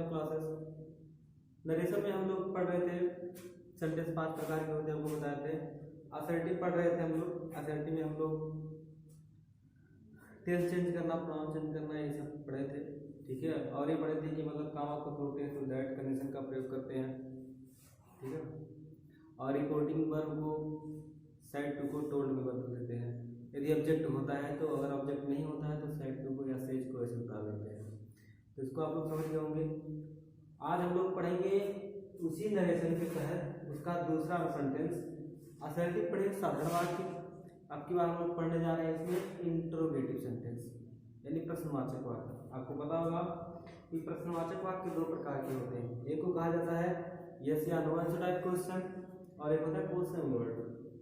Of classes. Narration में हम लोग पढ़ रहे थे सेंटेंस 5 प्रकार के होते हैं, हमको बताए थे। असर्टिव पढ़ रहे थे हम लोग। असर्टिव में हम लोग टेंस चेंज करना, प्रोनाउन चेंज करना, ये सब पढ़े थे, ठीक है। और ये पढ़े थे कि मतलब कामा को तोड़ते हैं तो दैट कंडीशन का प्रयोग करते हैं, ठीक है। और रिपोर्टिंग वर्ब को साइड टू को टोल्ड में बदल देते हैं। यदि ऑब्जेक्ट होता है तो, अगर ऑब्जेक्ट नहीं होता है तो साइड टू को या सेज को ऐसे बता देते हैं। तो इसको आप लोग समझ गए होंगे। आज हम लोग पढ़ेंगे उसी नरेशन के तहत उसका दूसरा सेंटेंस। असर्टिव पढ़े साधारण वाक्य, अब की बार हम लोग पढ़ने जा रहे हैं इसमें इंट्रोगेटिव सेंटेंस यानी प्रश्नवाचक वाक्य। आपको पता होगा कि प्रश्नवाचक वाक्य दो प्रकार के होते हैं। एक को कहा जाता है यस या नो आंसर टाइप क्वेश्चन, और एक होता है क्वेश्चन वर्ड,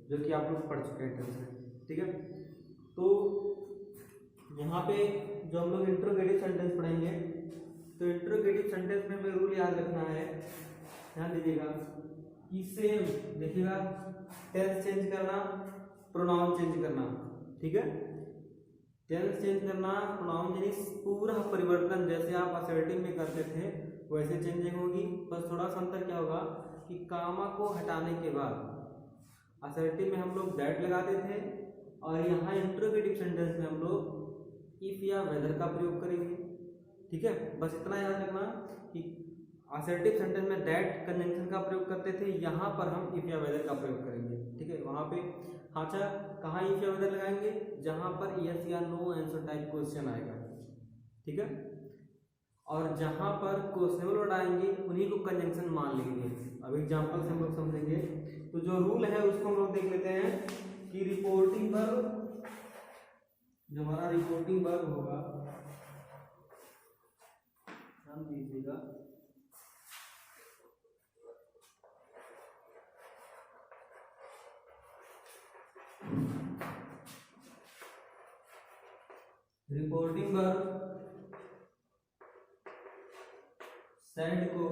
जो कि आप लोग पढ़ चुके हैं टेंस में, ठीक है। तो यहाँ पे जो हम लोग इंट्रोगेटिव सेंटेंस पढ़ेंगे, तो इंट्रोगेटिव सेंटेंस में हमें रूल याद रखना है, ध्यान दीजिएगा कि सेम देखिएगा, टेंस चेंज करना, प्रोनाउन चेंज करना, ठीक है। टेंस चेंज करना, प्रोनाउन चेंज, पूरा परिवर्तन जैसे आप असर्टिव में करते थे वैसे चेंजिंग होगी। बस थोड़ा सा अंतर क्या होगा कि कामा को हटाने के बाद असर्टिव में हम लोग दैट लगाते थे, और यहाँ इंट्रोगेटिव सेंटेंस में हम लोग इफ या वेदर का प्रयोग करेंगे, ठीक है। बस इतना याद रखना कि असर्टिव सेंटेंस में दैट कंजंक्शन का प्रयोग करते थे, यहाँ पर हम इफ या वेदर का प्रयोग करेंगे, ठीक है। वहाँ पे खांचा कहाँ इफ या वेदर लगाएंगे, जहाँ पर यस या नो आंसर टाइप क्वेश्चन आएगा, ठीक है। और जहाँ पर क्वेश्चनेबल वर्ड आएंगे उन्हीं को कंजंक्शन मान लेंगे। अब एग्जांपल से हम लोग समझेंगे। तो जो रूल है उसको हम लोग देख लेते हैं कि रिपोर्टिंग वर्ब, जो हमारा रिपोर्टिंग वर्ब होगा, ध्यान दीजिएगा, रिपोर्टिंग वर्ब सेड को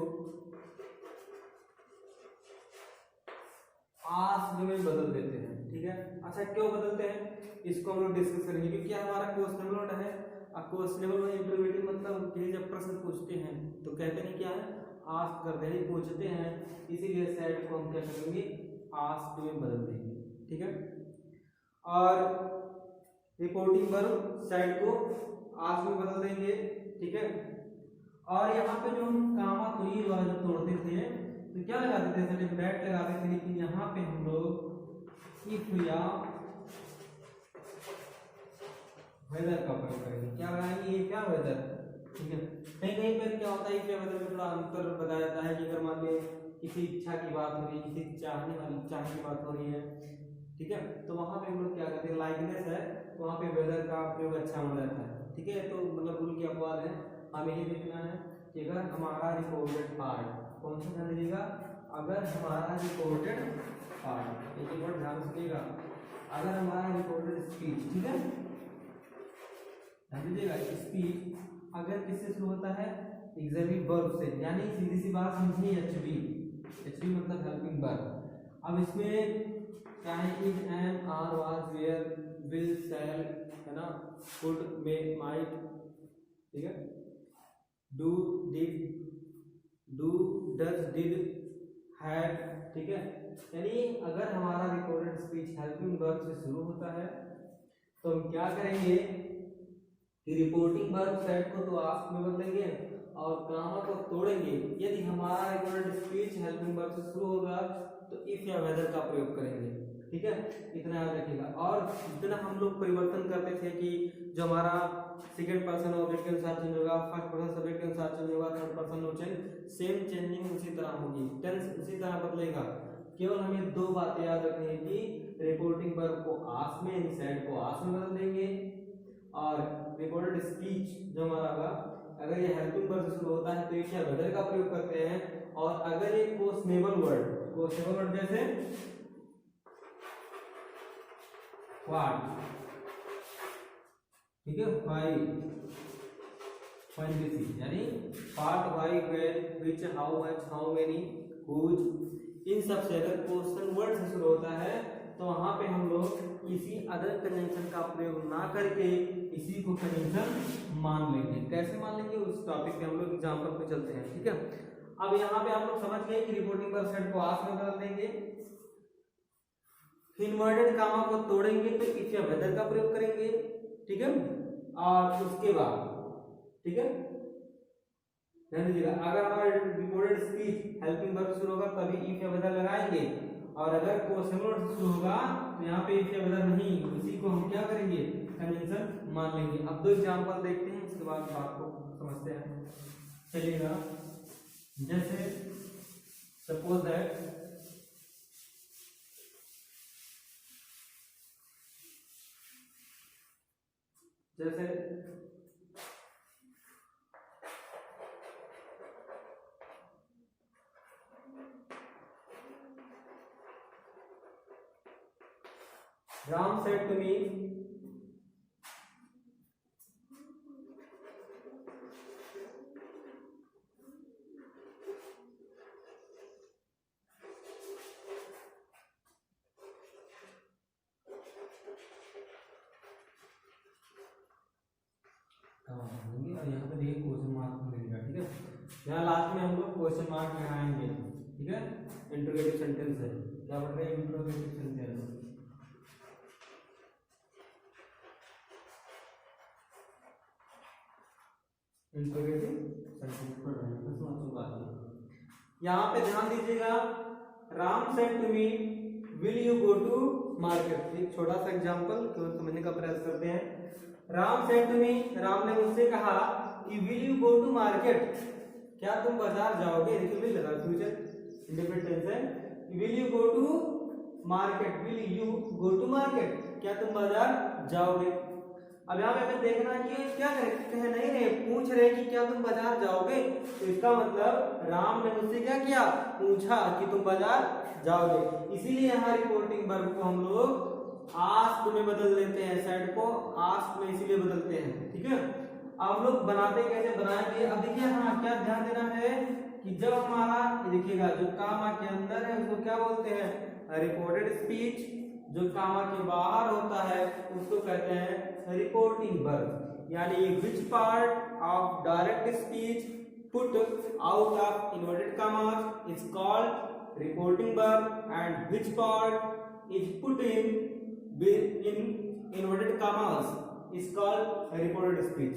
आस्क्ड में बदल देते हैं, ठीक है। अच्छा, क्यों बदलते हैं इसको हम लोग डिस्कस करेंगे, क्योंकि हमारा क्वेश्चनेबल वर्ड है। अब क्वेश्चनेबल वर्ड इंटरोगेटिव मतलब कि जब प्रश्न पूछते हैं तो कहते हैं क्या है, आस्क करते हैं, पूछते हैं, इसीलिए सेड को हम क्या करेंगे, आस्क्ड में बदल देंगे, ठीक है। और रिपोर्टिंग वर्ब सेड को आस्क्ड में बदल देंगे, ठीक है। और यहाँ पे जो हम कामा तुरी वाला तोड़ते थे तो क्या लगाते थे, जैसे दैट लगाते थे, लेकिन यहाँ पे हम लोग इफ या वेदर का प्रयोग करेंगे। क्या लगाएंगे, इफ या वेदर, ठीक है। कहीं कहीं पर क्या होता है, इफ या वेदर में थोड़ा अंतर बताया जाता है कि अगर मान लीजिए किसी इच्छा की बात हो रही है, किसी चाहने वाली इच्छा की बात हो रही है, ठीक है, तो वहां पे हम लोग क्या करते हैं, लाइकनेस है तो वहां पे वेदर का प्रयोग अच्छा हो जाता है, ठीक है। तो मतलब रूल की अपवाद है, हमें ये देखना है कि अगर हमारा रिपोर्टेड पार्ट, कौन सा ध्यान दीजिएगा, अगर हमारा रिपोर्टेड पार्ट, एक वर्ड ध्यान रखिएगा, अगर हमारा रिपोर्टेड स्पीच, ठीक है, ध्यान दीजिएगा, स्पीच अगर किससे शुरू होता है, एक्सिलरी वर्ब से, यानी सीधी सी बात समझिए, एचबी, एचबी मतलब हेल्पिंग वर्ब। अब इसमें क्या है, is, am, are, was, were, will, shall, है ना, कुड, मे, माइट, ठीक है, do, did, do, does, did, had, ठीक है। यानी अगर हमारा रिकॉर्डेड स्पीच हेल्पिंग वर्ब से शुरू होता है तो हम क्या करेंगे कि रिपोर्टिंग वर्ब सेड को तो आस्क में बदलेंगे और कामा को तोड़ेंगे। यदि हमारा रिकॉर्डेड स्पीच हेल्पिंग वर्ब से शुरू होगा तो इफ या वेदर का प्रयोग करेंगे, ठीक है, इतना याद रखिएगा। और जितना हम लोग परिवर्तन करते थे कि जो हमारा सेकंड पर्सन ऑब्जेक्ट के अनुसार चेंज होगा, फर्स्ट पर्सन सब्जेक्ट के अनुसार चेंज होगा, third person no change, same changing उसी तरह होगी, टेंस उसी तरह बदलेगा। केवल हमें दो बातें याद रखनी है कि रिपोर्टिंग वर्ब को आस्क में यानी सेड को आस्क में बदल देंगे, और रिकॉर्डेड स्पीच जो हमारा होगा अगर ये हेल्पिंग वर्ब से शुरू होता है तो इफ या वेदर का प्रयोग करते हैं, और अगर ये क्वेश्चनेबल वर्ड जैसे व्हाट, ठीक है, व्हाई, व्हेन, दिस, यानी what, why, when, which, how much, how many, whose, इन सब से अगर क्वेश्चन वर्ड से शुरू होता है तो वहां पे हम लोग किसी अदर कंजंक्शन का प्रयोग ना करके इसी को कंजंक्शन मान लेंगे। कैसे मान लेंगे उस टॉपिक पे हम लोग एग्जाम्पल पे चलते हैं, ठीक है। अब यहाँ पे आप लोग समझ गए कि रिपोर्टिंग वर्ब सेट को आस्क में बदल देंगे, इन्वर्टेड कामा को तोड़ेंगे तो इफ या वेदर का प्रयोग करेंगे, ठीक है। और उसके बाद, ठीक है, ध्यान दीजिएगा, अगर हमारा रिपोर्टेड स्पीच हेल्पिंग वर्ब शुरू होगा तभी इफ या वेदर लगाएंगे, और अगर क्वेश्चन वर्ड शुरू होगा तो यहाँ पे इफ या वेदर नहीं, उसी को हम क्या करेंगे, कंजंक्शन मान लेंगे। अब दो एग्जांपल देखते हैं, उसके बाद बात को समझते हैं। चलिएगा, जैसे सपोज दैट जैसे Ram said to me, और यहाँ पे देखिए क्वेश्चन मार्क मिलेगा, ठीक है। यहाँ लास्ट में हम लोग क्वेश्चन मार्क लगाएंगे, ठीक है। इंट्रोगेटिव सेंटेंस है, क्या पढ़ रहे हैं, इंट्रोगेटिव सेंटेंस, इंट्रोगेटिव सेंटेंस पढ़ रहे हैं, बस समझ बात है। यहाँ पे ध्यान दीजिएगा, Ram said to me will you go to market. एक छोटा सा एग्जांपल केवल समझने का प्रयास करते हैं। Ram said to me, Ram ने मुझसे कहा कि will you go to market, क्या तुम बाजार जाओगे। देखिए विल लगा, फ्यूचर इंडेफिनिट टेंस है। Will you go to market, will you go to market, क्या तुम बाजार जाओगे। अब यहाँ पे हमें देखना कि क्या कह नहीं रहे, पूछ रहे कि क्या तुम बाजार जाओगे, तो इसका मतलब राम ने मुझसे क्या किया, पूछा कि तुम बाजार जाओगे। इसीलिए यहाँ रिपोर्टिंग वर्ब को हम लोग आस्क में बदल देते हैं, सेड को आस्क में इसीलिए बदलते हैं, ठीक है। अब लोग बनाते कैसे बनाएंगे, अब देखिए, हाँ क्या ध्यान देना है कि जब हमारा देखिएगा जो कामा के अंदर है उसको क्या बोलते हैं, रिपोर्टेड स्पीच, जो कामा के बाहर होता है उसको कहते हैं रिपोर्टिंग वर्ब। यानी which part of direct speech put out of inverted commas is called reporting verb, and which part is put in inverted commas is called reported speech.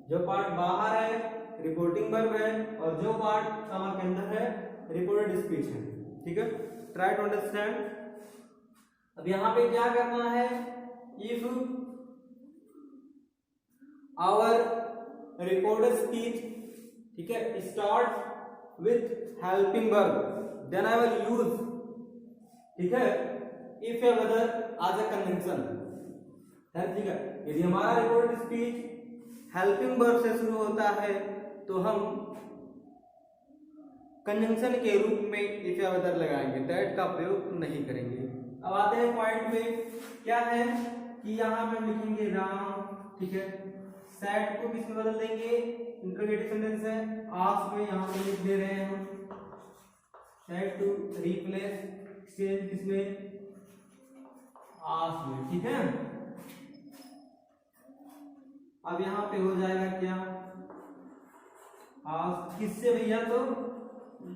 जो पार्ट बाहर है रिपोर्टिंग वर्ब है, और जो part कामा के अंदर है रिपोर्टेड स्पीच है, ठीक है। Try to understand. अब यहाँ पे क्या करना है, इफ आवर रिपोर्टेड स्पीच, ठीक है, start with helping verb then I will use, ठीक है, इफ या वेदर एज अ कंजंक्शन, ठीक है। यदि हमारा रिपोर्टेड स्पीच हेल्पिंग वर्ब से शुरू होता है तो हम कंजंक्शन के रूप में इफ या वेदर लगाएंगे, दैट का प्रयोग नहीं करेंगे। अब आते हैं पॉइंट पे, क्या है कि यहाँ पे हम लिखेंगे राम, ठीक है, सेड को किस में बदल देंगे, इंट्रोगेटिव सेंटेंस है, आस्क में यहाँ पे लिख दे रहे हैं हम, सेड टू रिप्लेस एक्सचेंज किसमें, आस्क में, ठीक है। अब यहाँ पे हो जाएगा क्या, आस्क किससे भैया, तो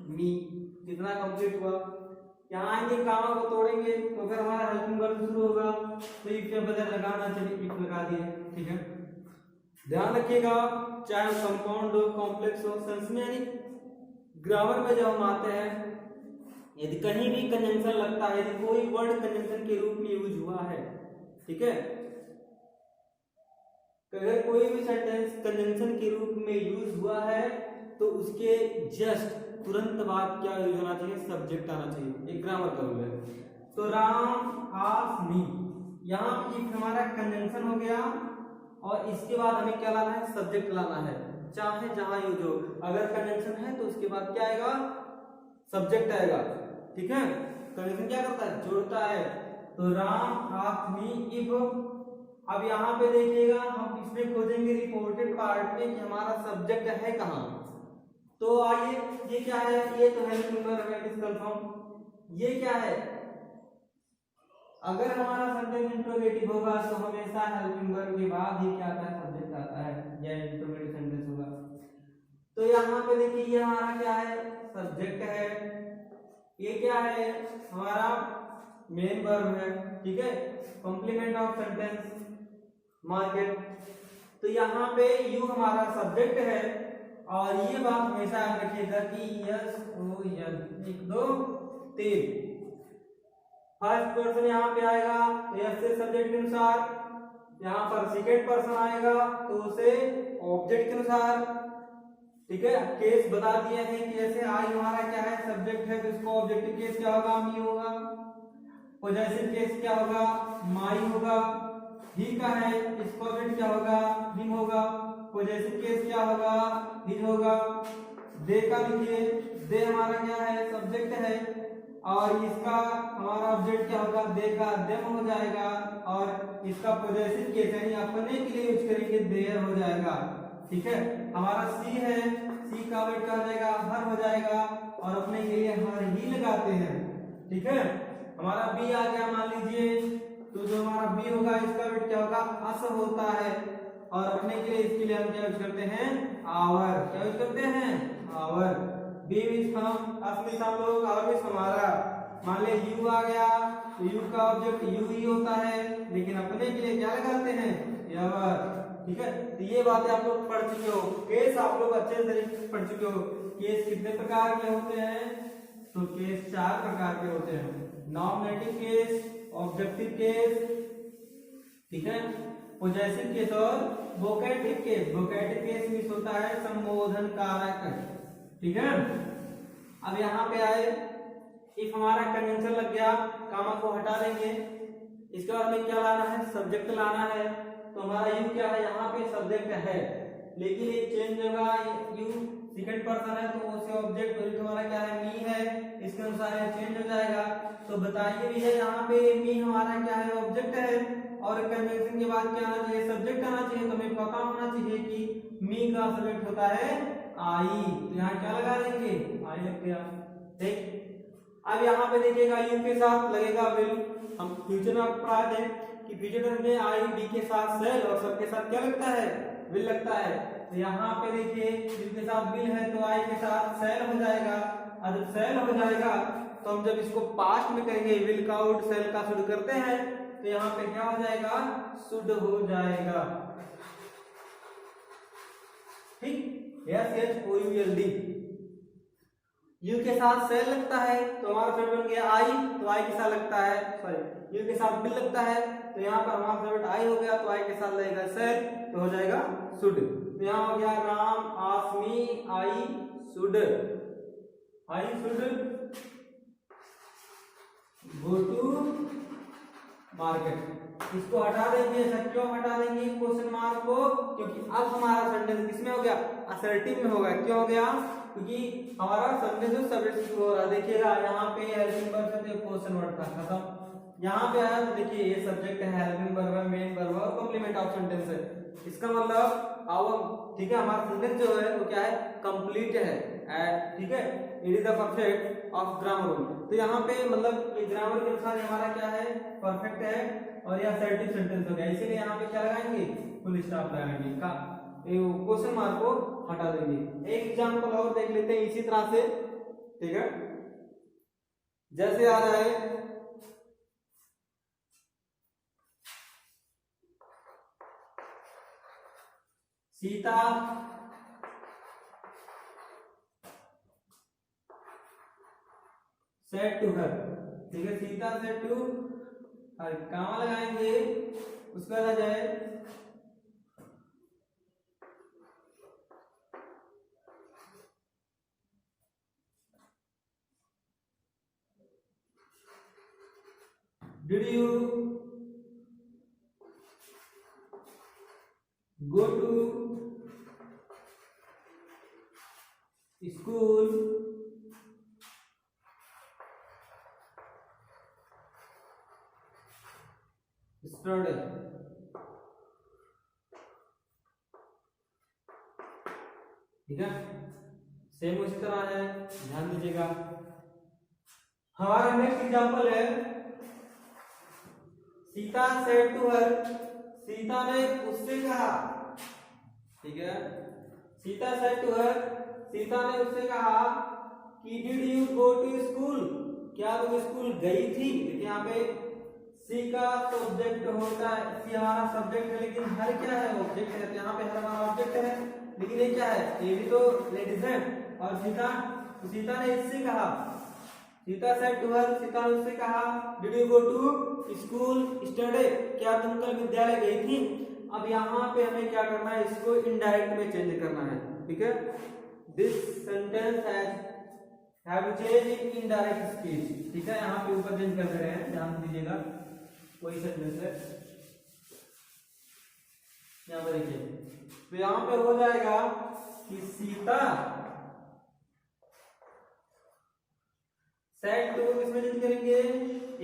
मी, कितना कंप्लीट हुआ। यहाँ आएंगे कामा को तोड़ेंगे तो अगर हमारा हेल्पिंग वर्ब शुरू होगा तो इफ या वेदर लगाना, चलिए इफ लगा दिए, ठीक है। ध्यान रखिएगा, चाहे कंपाउंड हो कॉम्प्लेक्स हो, सेंस में यानी ग्रामर में जब हम आते हैं, यदि कहीं भी कंजंक्शन लगता है, यदि कोई वर्ड कंजंक्शन के रूप में यूज हुआ है, ठीक है, अगर कोई भी सेंटेंस कंजंक्शन के रूप में यूज हुआ है तो उसके जस्ट तुरंत बाद क्या यूज होना चाहिए, सब्जेक्ट आना चाहिए, एक ग्रामर का रूल है। तो राम आस्क्ड मी, यहाँ पे हमारा कंजंक्शन हो गया और इसके बाद हमें क्या लाना है, सब्जेक्ट लाना है, चाहे जहां यूज हो। अगर कंजंक्शन है तो उसके बाद क्या आएगा, सब्जेक्ट आएगा, ठीक है। कंजंक्शन क्या करता है, जोड़ता है। तो राम आस्क्ड मी इफ, अब यहाँ पे देखिएगा हम इसमें खोजेंगे रिपोर्टेड पार्ट में कि हमारा सब्जेक्ट है कहाँ। तो आइए, ये क्या है, ये तो हेल्पिंग वर्ब है, इट इज कंफर्म। ये क्या है, अगर हमारा सेंटेंस इंट्रोगेटिव होगा तो हमेशा हेल्पिंग वर्ब के बाद ही क्या आता है, सब्जेक्ट आता है। या इंटरोगेटिव सेंटेंस होगा। तो यहाँ पे देखिए ये हमारा क्या है, सब्जेक्ट है, ये क्या है हमारा मेन वर्ब है, ठीक है, कॉम्प्लीमेंट ऑफ सेंटेंस मार्केट। तो यहाँ पे यू हमारा सब्जेक्ट है और ये बात हमेशा याद रखिएगा कि यस ओ यस 1 2 3 फर्स्ट पर्सन यहाँ पे आएगा तो यस से सब्जेक्ट के अनुसार, यहाँ पर सेकंड पर्सन आएगा तो उसे ऑब्जेक्ट के अनुसार, ठीक है। केस बता दिए हैं कि जैसे आई हमारा क्या है सब्जेक्ट है तो इसको ऑब्जेक्टिव केस क्या होगा, मी होगा। पोजेसिव केस क्या होगा, माई होगा। ही का है इसको ऑब्जेक्ट क्या होगा, हिम होगा। पोजेसिव केस क्या होगा, हिज होगा। दे का लिखिए, दे हमारा क्या है सब्जेक्ट है और इसका हमारा ऑब्जेक्ट क्या होगा, दे का देम हो जाएगा और इसका पोजेसिव केस यानी अपने के लिए यूज करेंगे देयर हो जाएगा, ठीक है। हमारा सी है, सी का ऑब्जेक्ट क्या हो जाएगा, हर हो जाएगा और अपने के लिए हर ही लगाते हैं, ठीक है। हमारा बी आ गया मान लीजिए, तो जो हमारा बी होगा इसका ऑब्जेक्ट क्या होगा, अस होता है और अपने के लिए इसके लिए हम क्या यूज करते हैं, आवर। क्या यूज करते हैं, आवर। बी मींस हम, अस मींस हम लोग, आवर मींस हमारा। मान ले यू आ गया तो यू का ऑब्जेक्ट यू ही होता है लेकिन अपने के लिए क्या लगाते हैं, यवर, ठीक है। तो ये बातें आप लोग पढ़ चुके हो। केस आप लोग अच्छे तरीके से पढ़ चुके हो। केस कितने प्रकार के होते हैं, तो केस 4 प्रकार के होते हैं। नॉमिनेटिव केस, ऑब्जेक्टिव केस, ठीक है, पोजेसिव केस और vocative case. Vocative case means होता है संबोधन कारक, ठीक है। अब यहाँ पे आए, इफ हमारा कन्वेंशन लग गया, कामा को हटा देंगे, इसके बाद हमें क्या लाना है, सब्जेक्ट लाना है। तो हमारा यू क्या है, यहाँ पे सब्जेक्ट है लेकिन ये चेंज होगा, यू सेकंड पर्सन है तो उसे ऑब्जेक्ट हमारा क्या है, मी है, इसके अनुसार ये चेंज हो जाएगा। तो बताइए भैया यहाँ पे मी हमारा क्या है, ऑब्जेक्ट है और कन्वेंशन के बाद क्या आना चाहिए, सब्जेक्ट आना चाहिए। तो हमें पता होना चाहिए कि मी का सब्जेक्ट होता है आई, तो यहाँ क्या लगा देंगे, आई लग गया, ठीक। अब यहाँ पे देखिएगा यू के साथ लगेगा विल। हम फ्यूचर में आपको पढ़ा थे कि फ्यूचर में आई बी के साथ सेल और सबके साथ क्या लगता है, विल लगता है। तो यहाँ पे देखिए यू के साथ विल है तो आई के साथ सेल हो जाएगा और जब सेल हो जाएगा तो हम जब इसको पास्ट में करेंगे, विल का आउट सेल का शुड करते हैं तो यहाँ पे क्या हो जाएगा, शुड हो जाएगा, ठीक। S H O U L D. U के साथ सेल लगता है तो हमारा फेवरेट बन गया आई, तो आई के साथ लगता है, सॉरी यू के साथ विल लगता है तो यहाँ पर हमारा फेवरेट आई हो गया तो आई के साथ लगेगा सेल तो हो जाएगा शुड। तो यहाँ हो गया Ram asked me I should, I should go to market. इसको हटा देंगे, ऐसा क्यों हटा देंगे क्वेश्चन मार्क को, क्योंकि अब हमारा सेंटेंस किसमें हो गया, असर्टिव में होगा। क्यों हो गया, क्योंकि हमारा सेंटेंस जो सब्जेक्ट शुरू हो रहा है। देखिएगा यहाँ पे हेल्पिंग वर्ब से क्वेश्चन वर्ड था खत्म। यहाँ पे आया तो देखिए ये सब्जेक्ट है, हेल्पिंग वर्ब है, मेन वर्ब है और कॉम्प्लीमेंट ऑफ सेंटेंस है। इसका मतलब अब ठीक है हमारा सेंटेंस जो है वो क्या है, कंप्लीट है, ठीक है। It is the perfect of grammar rule. तो यहाँ पे मतलब ये ग्रामर के अनुसार हमारा क्या है, परफेक्ट है और यह असर्टिव सेंटेंस हो गया। इसीलिए यहाँ पे क्या लगाएंगे, फुल स्टॉप लगाएंगे, का क्वेश्चन मार्क को हटा देंगे। एक एग्जांपल और देख लेते हैं इसी तरह से, ठीक है। जैसे आ जाए सीता सेड टू हर, ठीक है, सीता सेड टू हर, कहाँ लगाएंगे, उसके बाद आ जाए did you go to school yesterday, ठीक है। सेम उसी तरह है, ध्यान दीजिएगा। हमारा नेक्स्ट एग्जांपल है Sita said to her, Sita ने उससे कहा, ठीक है। Sita said to her, Sita ने उससे कहा कि did you go to school, क्या तुम स्कूल गई थी। देखिए यहाँ पे सी का तो ऑब्जेक्ट होता है, सी हमारा सब्जेक्ट है, लेकिन हर क्या है, ऑब्जेक्ट है। तो यहाँ पे हर हमारा ऑब्जेक्ट है, लेकिन ये क्या है, ये भी तो लेडीज है। और सीता ने इससे कहा, Sita said to her, Sita ने उससे कहा did you go to school study, क्या तुम कल विद्यालय गई थी। अब यहाँ पे हमें क्या करना है, इसको इनडायरेक्ट में चेंज करना है, ठीक है। This sentence have change in indirect speech, ठीक है। यहाँ पे ऊपर चेंज कर दे रहे हैं, ध्यान दीजिएगा, कोई सेंटेंस है यहाँ पर देखिए। तो यहाँ पे हो जाएगा कि सीता सेड टू किसमें चेंज करेंगे,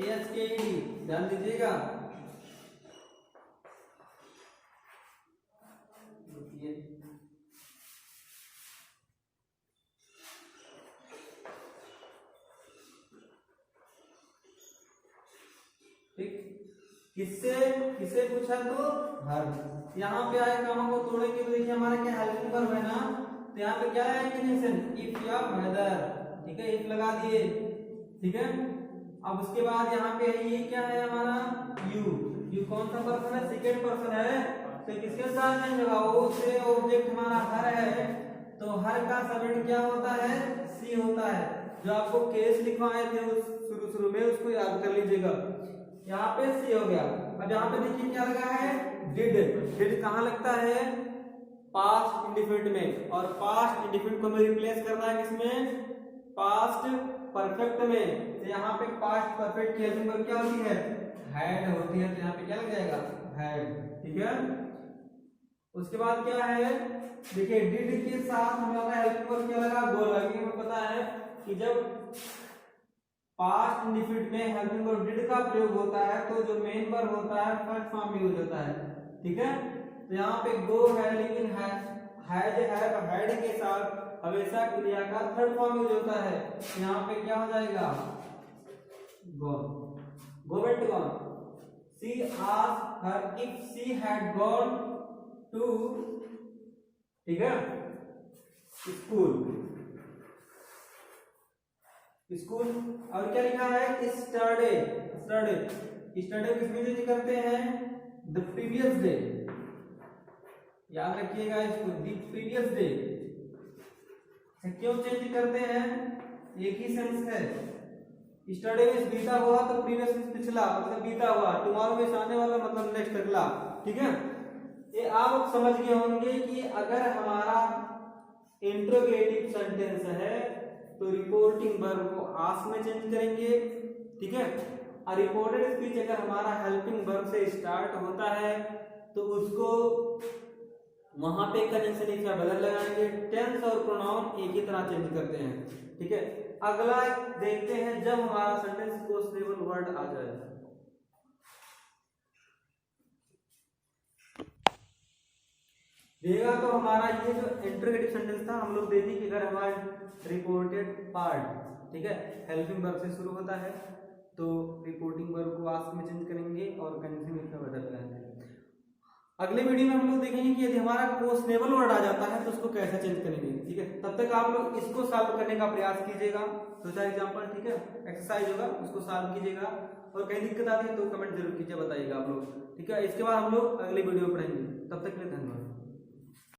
एसकेडी, ध्यान दीजिएगा। ठीक, किससे किससे पूछा, तो हर। यहाँ पे आए कामा को तोड़ेंगे तो देखिए हमारा क्या हेल्पिंग वर्ब है ना, तो यहाँ पे क्या है कंडीशन, इफ या वेदर, ठीक है, इफ लगा दिए, ठीक है। अब उसके बाद यहाँ पे ये क्या है हमारा, यू कौन सा पर्सन है, सेकंड पर्सन है, तो किसके साथ नहीं लगाओ, से ऑब्जेक्ट हमारा हर है, तो हर का सब्जेक्ट क्या होता है, सी होता है। जो आपको केस लिखवाए थे उस शुरू में, उसको याद कर लीजिएगा। यहाँ पे सी हो गया। अब यहाँ पे देखिए क्या लगा है, डिड कहाँ लगता है, पास्ट इंडिफिनिट में, और पास्ट इंडिफिनिट को हमें रिप्लेस करना है किसमें, पास्ट परफेक्ट में। तो यहाँ पे पास्ट परफेक्ट की हेल्पिंग वर्ब क्या होती है, हैड होती है, तो यहाँ पे क्या लग जाएगा, हैड, ठीक है। उसके बाद क्या है, देखिए डिड के साथ हमारा हेल्पिंग वर्ब क्या लगा, गो लगा। हमें पता है कि जब पास्ट इंडिफिनिट में हेल्पिंग वर्ब डिड का प्रयोग होता है तो जो मेन वर्ब होता है फर्स्ट फॉर्म में यूज होता है, ठीक है। तो यहाँ पे गो है, लेकिन हैड के साथ हमेशा क्रिया का थर्ड फॉर्म यूज होता है। यहाँ पे क्या हो जाएगा, go went gone. She asked her if she had gone to, ठीक है, स्कूल। और क्या लिखा है, स्टडी किसमें चेंज करते हैं, द प्रीवियस डे, याद रखिएगा इसको, द प्रीवियस डे। क्यों चेंज करते हैं, एक ही सेंस है। स्टडी में बीता हुआ तो प्रीवियस में पिछला, मतलब बीता हुआ, टुमारो में आने वाला मतलब नेक्स्ट अगला, ठीक है। ये आप समझ गए होंगे कि अगर हमारा इंट्रोगेटिव सेंटेंस है तो रिपोर्टिंग वर्ब को आस्क में चेंज करेंगे, ठीक है। और रिपोर्टेड स्पीच अगर हमारा हेल्पिंग वर्ब से स्टार्ट होता है तो उसको वहां पे कंजंक्शन इफ या बदल लगाएंगे। टेंस और प्रोनाउन एक ही तरह चेंज करते हैं, ठीक है। अगला देखते हैं जब हमारा सेंटेंस क्वेश्चनेबल वर्ड आ जाए। देखा तो हमारा ये जो इंट्रोगेटिव सेंटेंस था, हम लोग देखें कि अगर हमारा रिपोर्टेड पार्ट, ठीक है, हेल्पिंग वर्ब से शुरू होता है तो रिपोर्टिंग वर्ब को आस्क में चेंज करेंगे और कंजंक्शन इफ का बदल लगाएंगे। अगले वीडियो में हम लोग देखेंगे कि यदि हमारा क्वेश्चनेबल वर्ड आ जाता है तो उसको कैसे चेंज करेंगे, ठीक है। तब तक आप लोग इसको सॉल्व करने का प्रयास कीजिएगा, दो चार एग्जांपल, ठीक है, एक्सरसाइज होगा, उसको सॉल्व कीजिएगा। और कहीं दिक्कत आती है तो कमेंट जरूर कीजिए, बताइएगा आप लोग, ठीक है। इसके बाद हम लोग अगले वीडियो पढ़ेंगे, तब तक के लिए धन्यवाद।